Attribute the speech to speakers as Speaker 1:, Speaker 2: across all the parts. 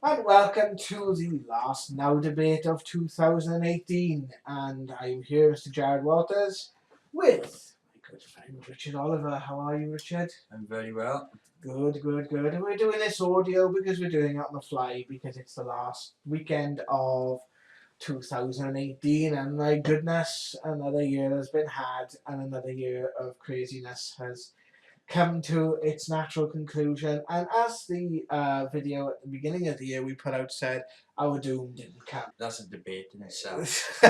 Speaker 1: And welcome to the last Now debate of 2018. And I'm here, Mr. Jared Waters, with my good friend Richard Oliver. How are you, Richard?
Speaker 2: I'm very well.
Speaker 1: Good. And we're doing this audio because we're doing it on the fly because it's the last weekend of 2018, and my goodness, another year has been had, and another year of craziness has come to its natural conclusion. And as the video at the beginning of the year we put out said, our doom didn't come.
Speaker 2: That's a debate in itself.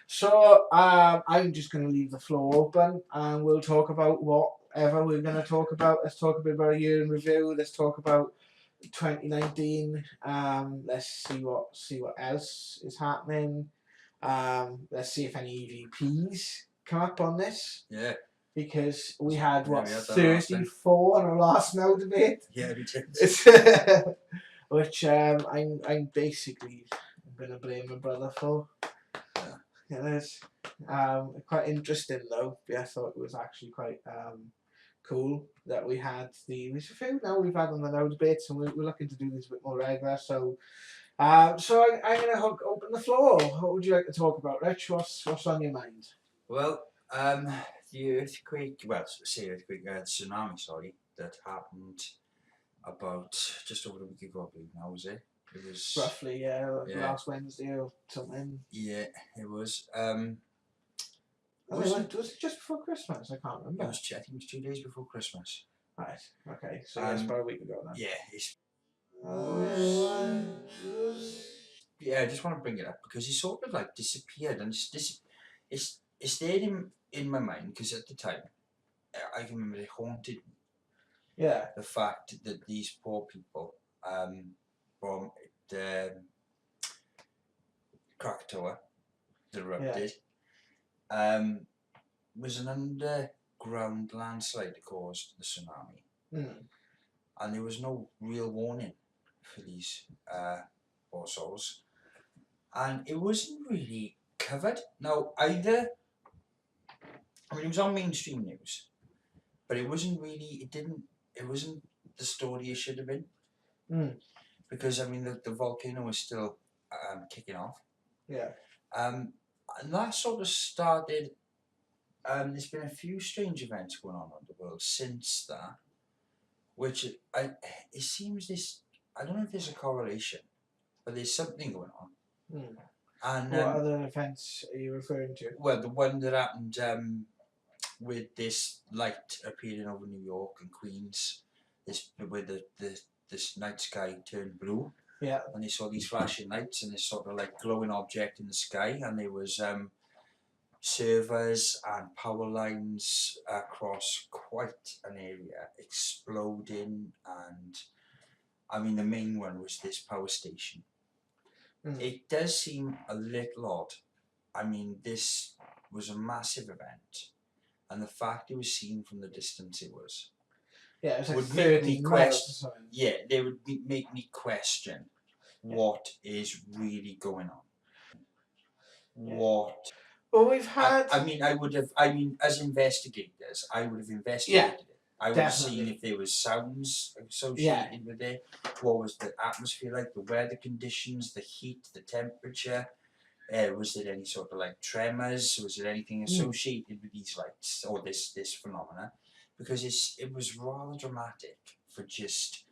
Speaker 1: So I'm just going to leave the floor open, and we'll talk about whatever we're going to talk about. Let's talk a bit about a year in review. Let's talk about 2019. Let's see what else is happening. Let's see if any EVPs come up on this.
Speaker 2: Yeah.
Speaker 1: Because we had
Speaker 2: 34
Speaker 1: on our last Now debate.
Speaker 2: Yeah, we did.
Speaker 1: Which I'm basically gonna blame my brother for. Yeah. It is. Quite interesting though. Yeah, I thought it was actually quite cool that we had there's a few now we've had on the Now debates, and we're looking to do this a bit more regular. So I'm gonna open the floor. What would you like to talk about, Rich? What's on your mind?
Speaker 2: Well, the earthquake, tsunami, sorry, that happened about just over a week ago, I believe now, was it? It was
Speaker 1: roughly, last Wednesday or something.
Speaker 2: Yeah, it was.
Speaker 1: Was it just before Christmas? I can't remember.
Speaker 2: I think it was 2 days before Christmas.
Speaker 1: Right, okay, so it's about a week ago then.
Speaker 2: Yeah, I just want to bring it up because he sort of like disappeared, and it stayed in my mind because at the time I can remember it haunted me.
Speaker 1: Yeah.
Speaker 2: The fact that these poor people from the Krakatoa that erupted was an underground landslide that caused the tsunami. And there was no real warning for these poor souls. And it wasn't really covered. Now, it was on mainstream news, but it wasn't the story it should have been. Because, the volcano was still kicking off.
Speaker 1: Yeah.
Speaker 2: And that sort of started, there's been a few strange events going on in the world since that, which it seems I don't know if there's a correlation, but there's something going on. And
Speaker 1: what other events are you referring to?
Speaker 2: Well, the one that happened with this light appearing over New York and Queens, where this night sky turned blue.
Speaker 1: Yeah.
Speaker 2: And they saw these flashing lights and this sort of like glowing object in the sky, and there was servers and power lines across quite an area exploding, and the main one was this power station. It does seem a little odd. This was a massive event, and the fact it was seen from the distance it was.
Speaker 1: Yeah, it was like 30 miles.
Speaker 2: Yeah, they would make me question what is really going on. What?
Speaker 1: Well, we've had.
Speaker 2: As investigators, I would have investigated it. I would have seen if there was sounds associated with it. What was the atmosphere like? The weather conditions, the heat, the temperature. Was there any sort of like tremors? Was there anything associated with these lights or this phenomena? Because it was rather dramatic for just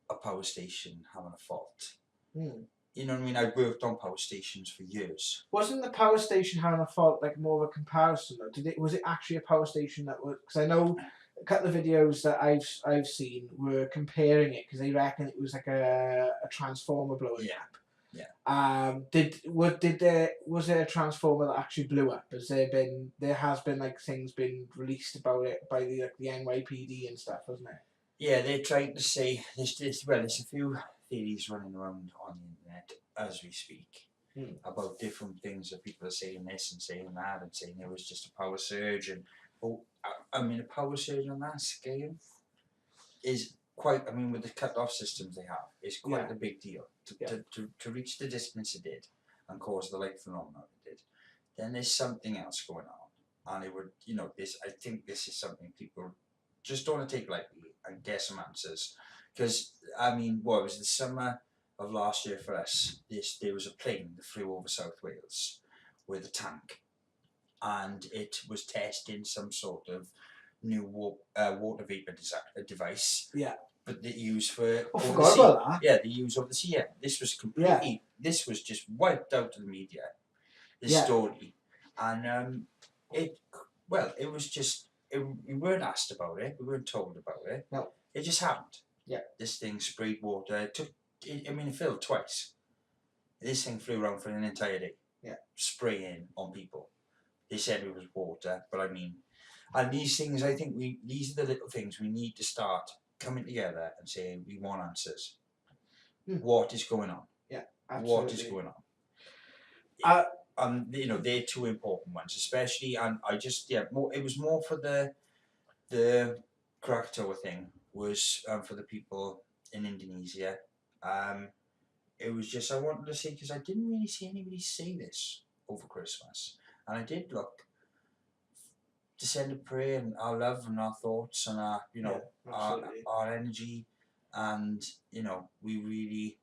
Speaker 2: a power station having a fault. You know what I mean? I've worked on power stations for years.
Speaker 1: Wasn't the power station having a fault like more of a comparison though? Was it actually a power station that was? Because I know a couple of videos that I've seen were comparing it because they reckon it was like a transformer blowing up. Yeah. Was there a transformer that actually blew up? There has been like things been released about it by the NYPD and stuff, hasn't it?
Speaker 2: Yeah, they're trying to say there's a few theories running around on the internet as we speak about different things that people are saying this and saying that and saying there was just a power surge, and a power surge on that scale is quite, with the cut-off systems they have, is quite a big deal. To reach the distance it did and cause the light phenomena it did, then there's something else going on. And it would, I think this is something people just don't want to take lightly and get some answers. Because, I mean, what was the summer of last year for us? There was a plane that flew over South Wales with a tank, and it was testing some sort of new water vapor device.
Speaker 1: Yeah.
Speaker 2: But they use for
Speaker 1: I forgot about that.
Speaker 2: Yeah, they use over the sea. Yeah, this was completely.
Speaker 1: Yeah.
Speaker 2: This was just wiped out of the media. This
Speaker 1: Yeah.
Speaker 2: story, and it was just we weren't asked about it. We weren't told about it.
Speaker 1: No.
Speaker 2: It just happened.
Speaker 1: Yeah.
Speaker 2: This thing sprayed water. It filled twice. This thing flew around for an entire day.
Speaker 1: Yeah.
Speaker 2: Spraying on people. They said it was water, but I mean, and these things, I think these are the little things we need to start coming together and saying we want answers. What is going on?
Speaker 1: Yeah, absolutely.
Speaker 2: What is going on? You know, they're two important ones, especially, and I just, it was more for the Krakatoa thing was for the people in Indonesia. It was just, I wanted to say, because I didn't really see anybody say this over Christmas, and I did look to send a prayer and our love and our thoughts and our, you know, our energy, and, you know, we really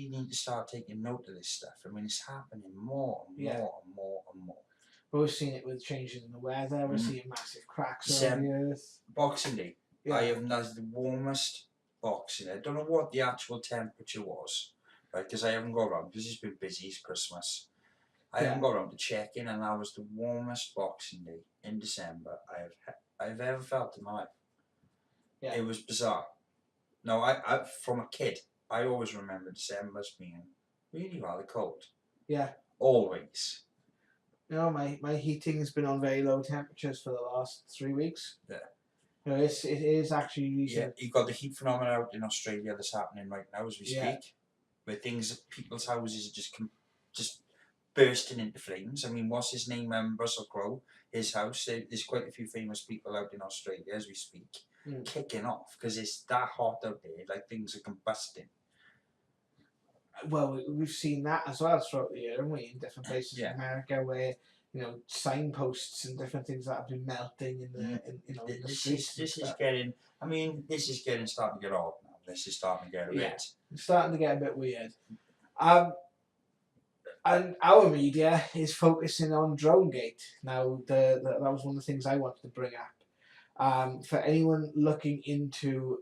Speaker 2: need to start taking note of this stuff. I mean, it's happening more and more and more and more.
Speaker 1: But we're seeing it with changes in the weather. We're seeing massive cracks on the earth.
Speaker 2: Boxing Day, that's the warmest Boxing Day. I don't know what the actual temperature was, right? Because I haven't got around, because it's been busy, it's Christmas. I haven't got around to checking, and that was the warmest Boxing Day in December I've ever felt in my life. Yeah. It was bizarre. No, I from a kid, I always remember December as being really rather cold. Yeah. Always.
Speaker 1: You know, my heating has been on very low temperatures for the last 3 weeks. Yeah. You know, it is actually recent.
Speaker 2: Yeah, you've got the heat phenomenon out in Australia that's happening right now as we speak, where people's houses are just bursting into flames. I mean, what's his name? Russell Crowe, his house. There's quite a few famous people out in Australia as we speak, kicking off because it's that hot out there, like things are combusting.
Speaker 1: Well, we've seen that as well throughout the year, haven't we? In different places in America, where you know signposts and different things that have been melting in the streets.
Speaker 2: This is getting. I mean, this is starting to get old now. This is starting to get a bit.
Speaker 1: It's starting to get a bit weird. And our media is focusing on DRONEGATE. Now, that was one of the things I wanted to bring up. For anyone looking into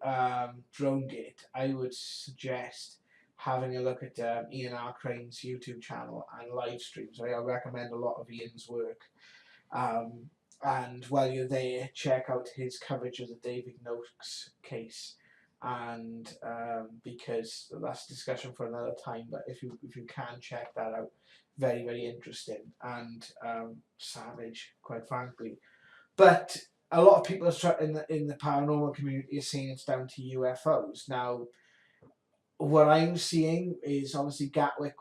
Speaker 1: DRONEGATE, I would suggest having a look at Ian R. Crane's YouTube channel and live streams. I recommend a lot of Ian's work. And while you're there, check out his coverage of the David Noakes case. And because that's a discussion for another time, but if you can check that out, very, very interesting and savage, quite frankly. But a lot of people in the paranormal community are saying it's down to UFOs. Now, what I'm seeing is obviously Gatwick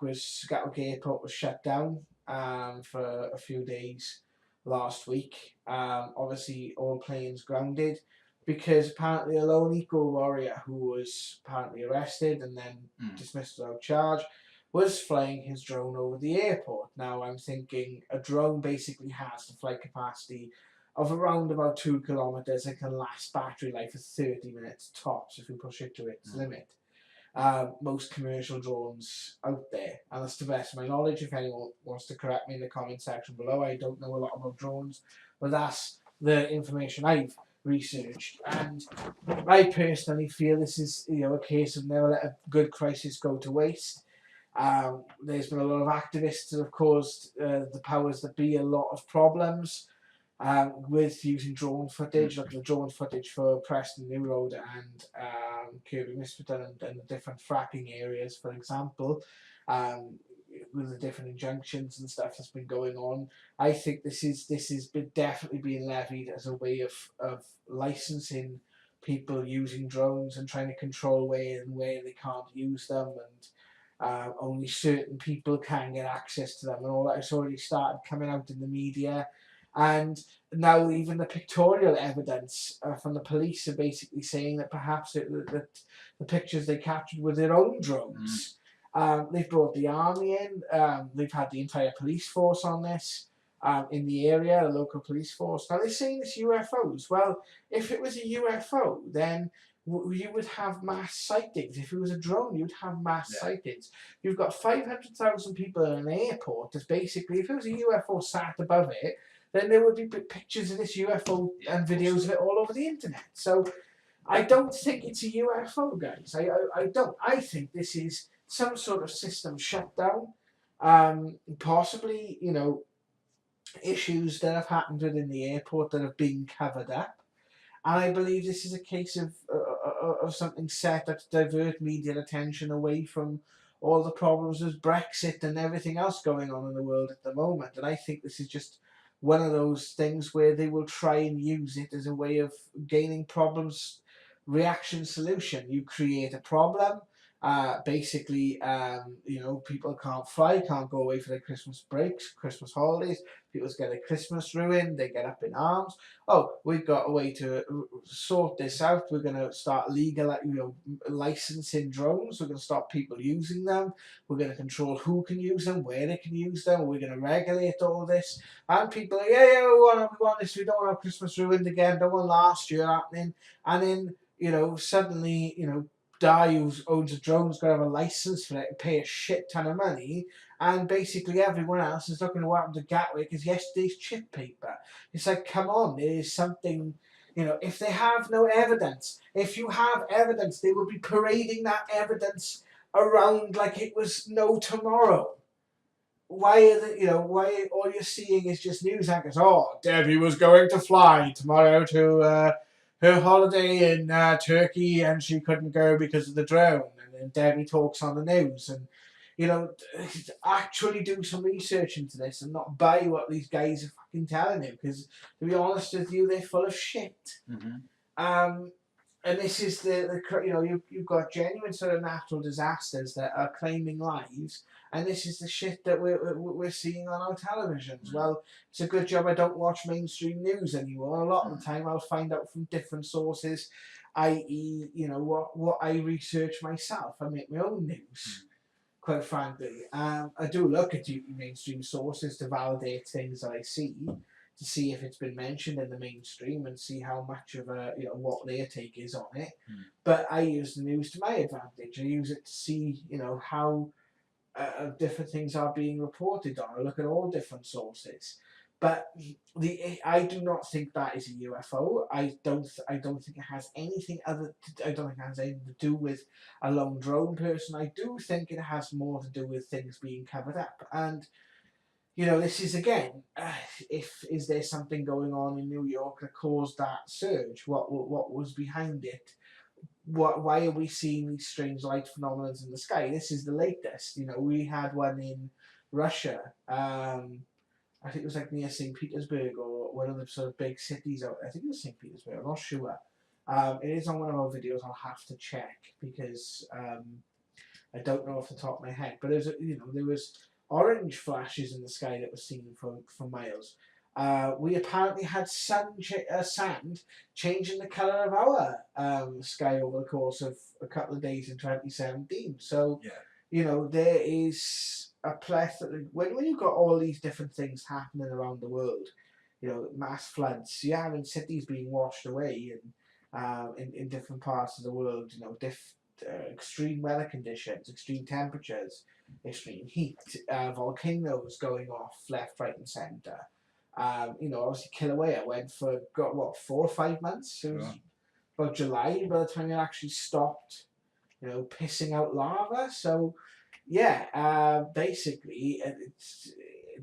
Speaker 1: Airport was shut down for a few days last week. Obviously, all planes grounded. Because apparently a lone eco warrior who was apparently arrested and then dismissed without charge was flying his drone over the airport. Now I'm thinking a drone basically has the flight capacity of around about 2 kilometers and can last battery life of 30 minutes tops if you push it to its limit. Most commercial drones out there, and that's the best of my knowledge. If anyone wants to correct me in the comment section below, I don't know a lot about drones, but that's the information I've researched, and I personally feel this is a case of never let a good crisis go to waste. There's been a lot of activists that have caused the powers that be a lot of problems with using drone footage, like the drone footage for Preston New Road and Kirby Misperton and the different fracking areas, for example. With the different injunctions and stuff that's been going on, I think this is definitely being levied as a way of licensing people using drones and trying to control where they can't use them, and only certain people can get access to them, and all that. It's already started coming out in the media, and now even the pictorial evidence from the police are basically saying that perhaps that the pictures they captured were their own drones. They've brought the army in. They've had the entire police force on this. in the area, a local police force. Now they're saying it's UFOs. Well, if it was a UFO, then you would have mass sightings. If it was a drone, you'd have mass sightings. You've got 500,000 people in an airport. That's basically, if it was a UFO sat above it, then there would be pictures of this UFO and videos of it all over the internet. So I don't think it's a UFO, guys. I don't. I think this is some sort of system shutdown. Possibly, issues that have happened within the airport that have been covered up. And I believe this is a case of something set up to divert media attention away from all the problems with Brexit and everything else going on in the world at the moment. And I think this is just one of those things where they will try and use it as a way of gaining problems, reaction solution. You create a problem. Basically, people can't fly, can't go away for their Christmas breaks, Christmas holidays. People get their Christmas ruined. They get up in arms. Oh, we've got a way to sort this out. We're going to start licensing drones. We're going to stop people using them. We're going to control who can use them, where they can use them. We're going to regulate all this. And people are, we want this. We don't want our Christmas ruined again. Don't want last year happening. And then, suddenly, Di, who owns a drone's got to have a license for it and pay a shit ton of money, and basically everyone else is looking at what happened to Gatwick as yesterday's chip paper. It's like, come on, there is something, if they have no evidence, if you have evidence, they would be parading that evidence around like it was no tomorrow. Why why all you're seeing is just news anchors? Oh, Debbie was going to fly tomorrow to her holiday in Turkey, and she couldn't go because of the drone. And then Debbie talks on the news, and actually do some research into this and not buy what these guys are fucking telling you. Because to be honest with you, they're full of shit. Mm-hmm. And this is you've got genuine sort of natural disasters that are claiming lives, and this is the shit that we're seeing on our televisions. Well, it's a good job I don't watch mainstream news anymore. A lot of the time I'll find out from different sources, i.e., what I research myself. I make my own news, quite frankly. I do look at mainstream sources to validate things that I see, to see if it's been mentioned in the mainstream and see how much of what their take is on it. But I use the news to my advantage. I use it to see how different things are being reported on. I look at all different sources. But I do not think that is a UFO. I don't think it has anything I don't think it has anything to do with a lone drone person. I do think it has more to do with things being covered up. And this is again, is there something going on in New York that caused that surge? What was behind it? Why are we seeing these strange light phenomena in the sky? This is the latest. We had one in Russia. I think it was like near St. Petersburg or one of the sort of big cities out there. I think it was St. Petersburg. I'm not sure. It is on one of our videos. I'll have to check because I don't know off the top of my head. But there was orange flashes in the sky that were seen for miles. We apparently had sand changing the colour of our sky over the course of a couple of days in 2017. So, there is a plethora. When you've got all these different things happening around the world, mass floods, you're having cities being washed away and in different parts of the world, extreme weather conditions, extreme temperatures, extreme heat, volcanoes going off left, right, and centre. Obviously Kilauea went for 4 or 5 months. It was about July by the time it actually stopped, pissing out lava. So, basically,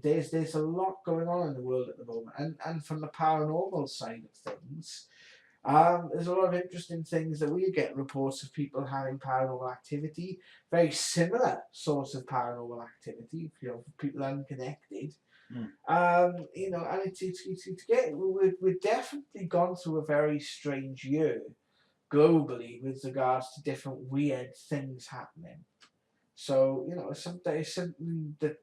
Speaker 1: there's a lot going on in the world at the moment, and from the paranormal side of things. There's a lot of interesting things that we get reports of people having paranormal activity, very similar sorts of paranormal activity, people unconnected. And we've definitely gone through a very strange year globally with regards to different weird things happening. So, it's something that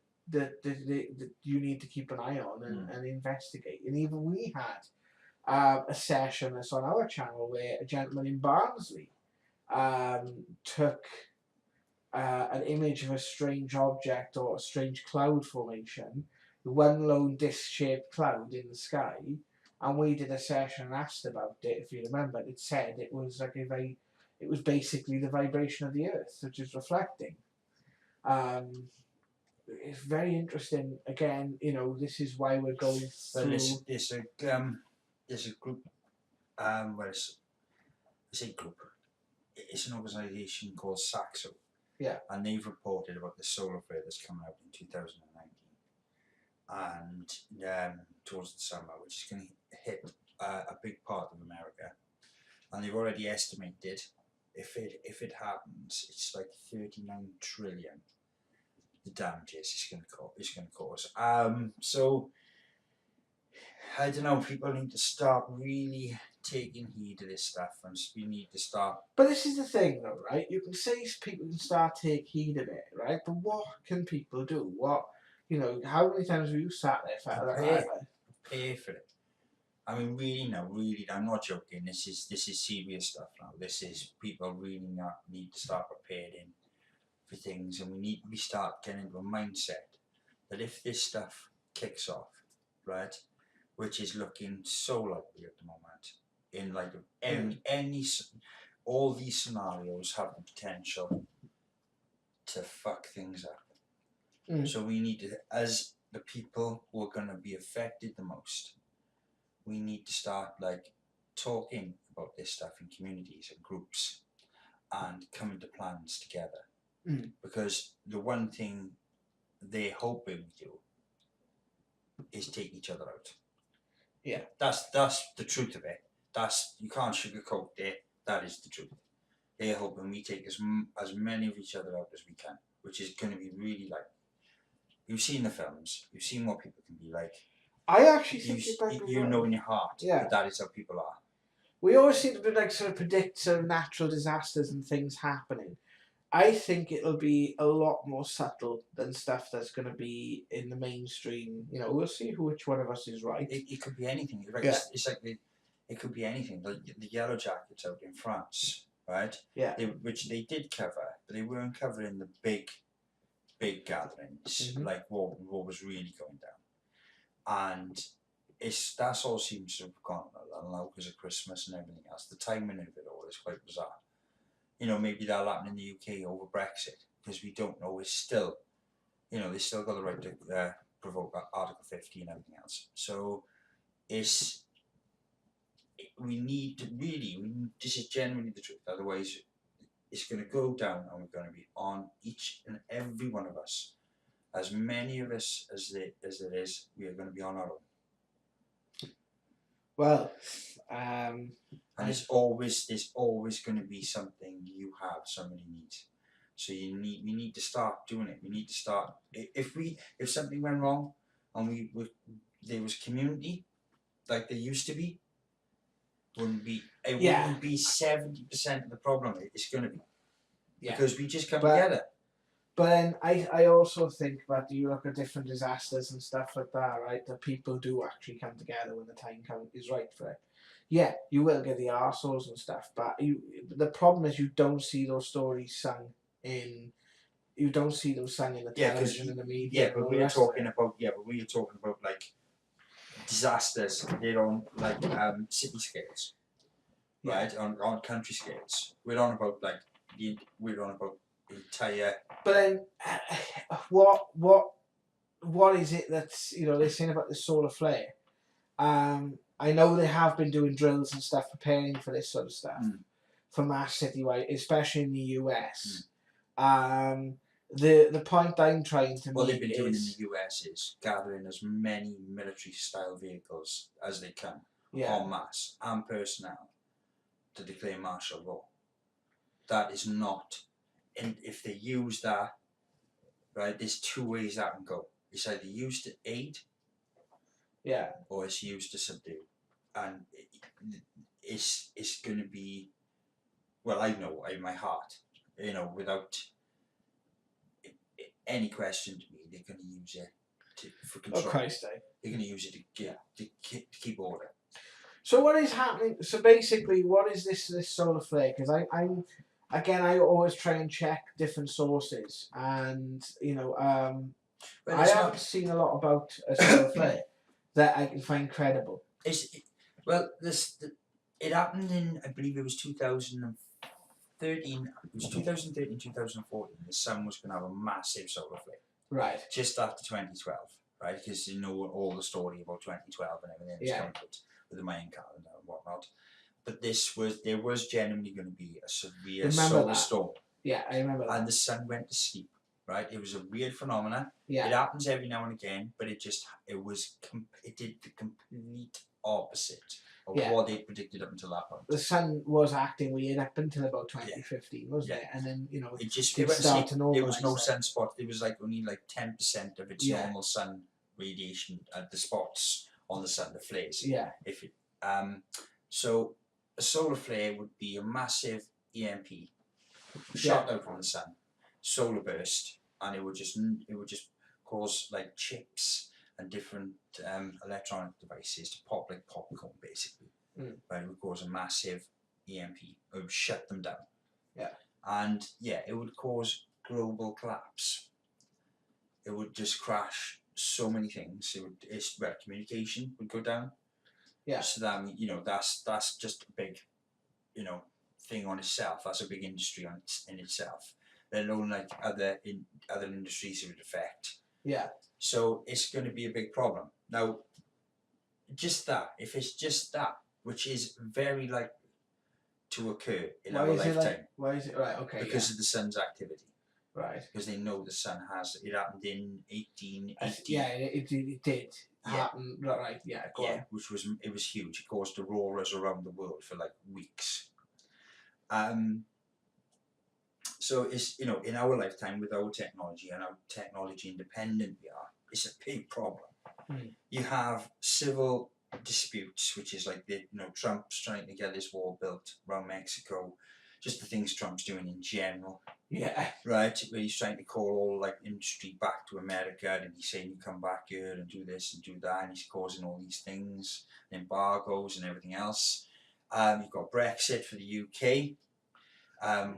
Speaker 1: you need to keep an eye on and investigate. And even we had a session that's on our channel where a gentleman in Barnsley took an image of a strange object or a strange cloud formation one lone disc-shaped cloud in the sky, and we did a session and asked about it. If you remember, it said it was like it was basically the vibration of the Earth, which is reflecting. It's very interesting. Again, this is why we're going through.
Speaker 2: Well, there's a group. It's a group. It's an organisation called Saxo.
Speaker 1: Yeah.
Speaker 2: And they've reported about the solar flare that's coming out in 2019, and towards the summer, which is going to hit a big part of America. And they've already estimated if it happens, it's like 39 trillion. The damages it's going to cause. So I don't know. People need to start really taking heed of this stuff, and we need to start.
Speaker 1: But this is the thing, though, right? You can say people can start take heed of it, right? But what can people do? How many times have you sat there for
Speaker 2: Prepare for it? I mean, really, I'm not joking. This is serious stuff now. This is people really need to start preparing for things, and we start getting into a mindset that if this stuff kicks off, right, which is looking so likely at the moment, in like all these scenarios have the potential to fuck things up. So we need to, as the people who are going to be affected the most, we need to start like talking about this stuff in communities and groups and coming to plans together. Because the one thing they're hoping we do is take each other out.
Speaker 1: Yeah.
Speaker 2: That's the truth of it. You can't sugarcoat it. That is the truth. They're hoping we take as many of each other out as we can, which is going to be really like. You've seen the films. You've seen what people can be like.
Speaker 1: I actually think
Speaker 2: you know in your heart that is how people are.
Speaker 1: We always seem to like sort of predict sort of natural disasters and things happening. I think it'll be a lot more subtle than stuff that's going to be in the mainstream. We'll see which one of us is right.
Speaker 2: It could be anything. Right? Yeah. It's like it could be anything. Like the Yellow Jackets out in France, right?
Speaker 1: Yeah.
Speaker 2: Which they did cover, but they weren't covering the big gatherings, like what was really going down. And that's all seems to have gone along because of Christmas and everything else. The timing of it all is quite bizarre. Maybe that'll happen in the UK over Brexit, because we don't know. It's still, they still got the right to provoke Article 50 and everything else. So this is genuinely the truth. Otherwise, it's going to go down, and we're going to be on each and every one of us. As many of us as there is, we are going to be on our own.
Speaker 1: Well,
Speaker 2: and there's always going to be something somebody needs. So we need to start doing it. We need to start. If something went wrong, and there was community, like there used to be, wouldn't be 70% of the problem. It's going to be because we just come together.
Speaker 1: But then I also think that you look at different disasters and stuff like that, right? That people do actually come together when the time is right for it. Yeah, you will get the arseholes and stuff, but the problem is you don't see those stories sung in. You don't see them sung in the television and the media.
Speaker 2: Yeah, but we are talking about like disasters. They're on like city scales, right? On country scales. We're on about the entire.
Speaker 1: But then, what is it that's they're saying about the solar flare? I know they have been doing drills and stuff preparing for this sort of stuff for mass citywide, especially in the US. The point I'm trying to make
Speaker 2: what they've been doing in the US is gathering as many military style vehicles as they can en masse and personnel to declare martial law. That is not, and if they use that, right, there's two ways that can go. It's either used to aid, or it's used to subdue, and it's going to be, well, I know in my heart, without any question to me, they're going to use it for control.
Speaker 1: Oh Christ,
Speaker 2: they're going to use it to keep order.
Speaker 1: So what is happening? So basically, what is this solar flare? Because I always try and check different sources, and
Speaker 2: Well,
Speaker 1: I
Speaker 2: it's
Speaker 1: haven't
Speaker 2: not.
Speaker 1: seen a lot about a solar flare that I can find credible.
Speaker 2: Well, it happened in, I believe it was 2013. It was 2013, 2014. The sun was going to have a massive solar flare.
Speaker 1: Right.
Speaker 2: Just after 2012, right? Because you know all the story about 2012 and everything that's coming with the Mayan calendar and whatnot. But there was genuinely going to be a severe solar storm.
Speaker 1: Yeah, I remember that.
Speaker 2: And the sun went to sleep, right? It was a weird phenomenon.
Speaker 1: Yeah.
Speaker 2: It happens every now and again, but it did the complete opposite of what they predicted up until that point.
Speaker 1: The sun was acting weird up until about 2015, wasn't it? And then, it
Speaker 2: went to
Speaker 1: started to normalize.
Speaker 2: There was no sunspot. There was only 10% of its normal sun radiation at the spots on the sun, the flares.
Speaker 1: Yeah.
Speaker 2: So a solar flare would be a massive EMP shot out from the sun, solar burst, and it would just cause like chips and different electronic devices to pop like popcorn, basically. Right, it would cause a massive EMP. It would shut them down.
Speaker 1: Yeah.
Speaker 2: And it would cause global collapse. It would just crash so many things. Communication would go down.
Speaker 1: Yeah.
Speaker 2: So that that's just a big, thing on itself. That's a big industry in itself. Let alone like other industries it would affect.
Speaker 1: Yeah.
Speaker 2: So it's going to be a big problem. Now, if it's just that, which is very likely to occur in our lifetime.
Speaker 1: Why is it right? Okay.
Speaker 2: Because of the sun's activity.
Speaker 1: Right.
Speaker 2: Because they know the sun has. It happened in 1880.
Speaker 1: Yeah, it did happen. Right. Yeah. Go on.
Speaker 2: Which was huge. It caused auroras around the world for like weeks. So it's in our lifetime with our technology and how technology independent we are, it's a big problem. You have civil disputes, which is like Trump's trying to get this wall built around Mexico, just the things Trump's doing in general.
Speaker 1: Yeah.
Speaker 2: Right, where he's trying to call all like industry back to America, and he's saying you come back here and do this and do that, and he's causing all these things, embargoes and everything else. You've got Brexit for the UK,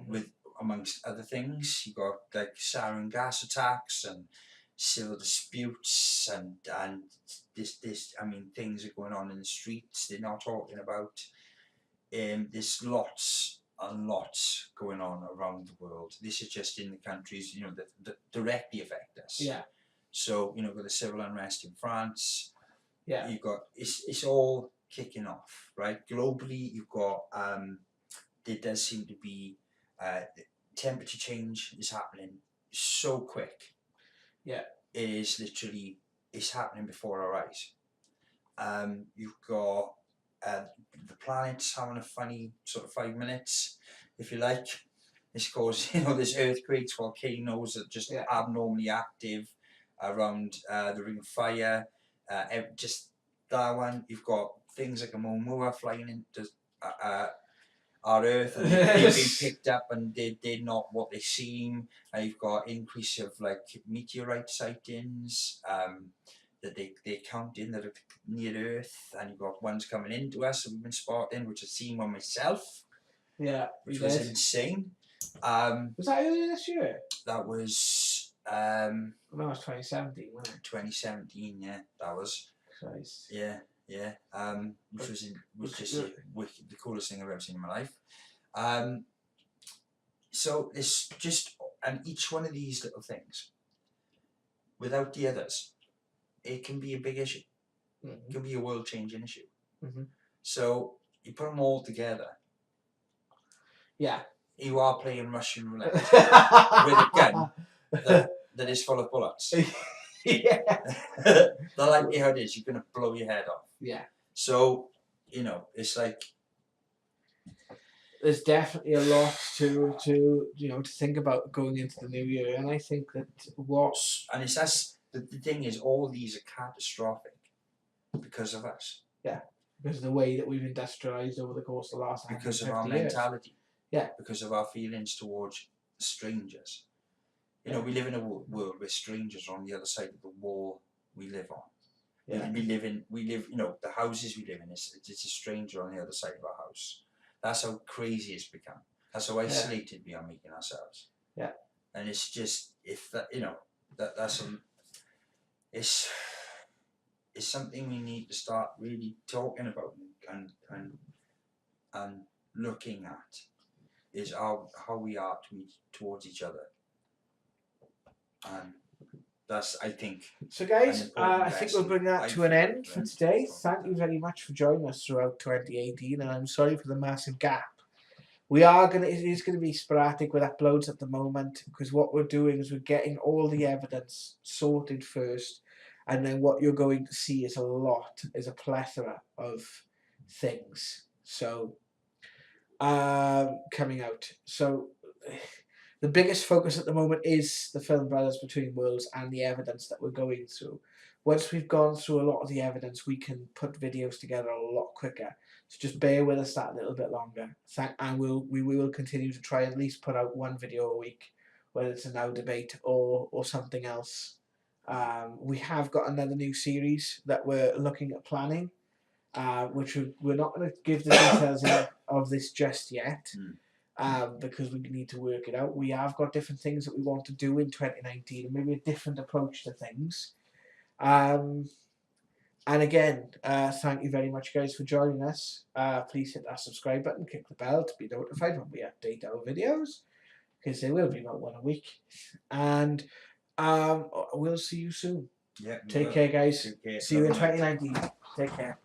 Speaker 2: with amongst other things. You've got like sarin gas attacks and civil disputes and this. I mean, things are going on in the streets they're not talking about. There's lots and lots going on around the world. This is just in the countries that directly affect us. Yeah. So you've got the civil unrest in France. Yeah. You've got it's all kicking off, right? Globally, you've got there does seem to be temperature change is happening so quick. Yeah. It is literally, it's happening before our eyes. You've got the planet's having a funny sort of 5 minutes, if you like. It's causing, there's earthquakes, volcanoes that are just abnormally active around the Ring of Fire. Just that one. You've got things like a Momoa flying into our Earth, and they've been picked up and they're not what they seem. You've got increase of like meteorite sightings that they're counting that are near Earth, and you've got ones coming into us that we've been spotting, which I've seen one myself. Yeah, which was insane.
Speaker 1: Was that earlier this year?
Speaker 2: That was
Speaker 1: that was 2017, wasn't it?
Speaker 2: 2017, yeah, that was.
Speaker 1: Christ.
Speaker 2: Yeah. Yeah, which was just the coolest thing I've ever seen in my life. So it's just, and each one of these little things, without the others, it can be a big issue. It can be a world-changing issue. So you put them all together. Yeah. You are playing Russian roulette with a gun that is full of bullets. Yeah. The likelihood is you're going to blow your head off. Yeah. So, it's like
Speaker 1: there's definitely a lot to think about going into the new year, and I think that
Speaker 2: the thing is, all these are catastrophic because of us.
Speaker 1: Yeah. Because of the way that we've industrialized over the course of the last 150
Speaker 2: because of our
Speaker 1: years.
Speaker 2: mentality. Yeah. Because of our feelings towards strangers. We live in a world where strangers are on the other side of the wall we live on. Yeah. We live, the houses we live in, it's a stranger on the other side of our house. That's how crazy it's become. That's how isolated we are making ourselves. Yeah. And it's just, if that, that's it's something we need to start really talking about and looking at, is how we are towards each other, and that's, I think.
Speaker 1: So guys, I think we'll bring that to an end for today. Thank you very much for joining us throughout 2018, and I'm sorry for the massive gap. It is gonna be sporadic with uploads at the moment, because what we're doing is we're getting all the evidence sorted first, and then what you're going to see is a plethora of things. So coming out. So the biggest focus at the moment is the film Brothers Between Worlds and the evidence that we're going through. Once we've gone through a lot of the evidence, we can put videos together a lot quicker. So just bear with us that little bit longer. And we will continue to try and at least put out one video a week, whether it's a Now Debate or something else. We have got another new series that we're looking at planning, which we're not going to give the details of this just yet. Because we need to work it out. We have got different things that we want to do in 2019, and maybe a different approach to things. And again, thank you very much, guys, for joining us. Please hit that subscribe button, click the bell to be notified when we update our videos, because they will be about one a week. And we'll see you soon.
Speaker 2: Yeah.
Speaker 1: Take care, guys.
Speaker 2: Take care.
Speaker 1: See you in 2019. Take care.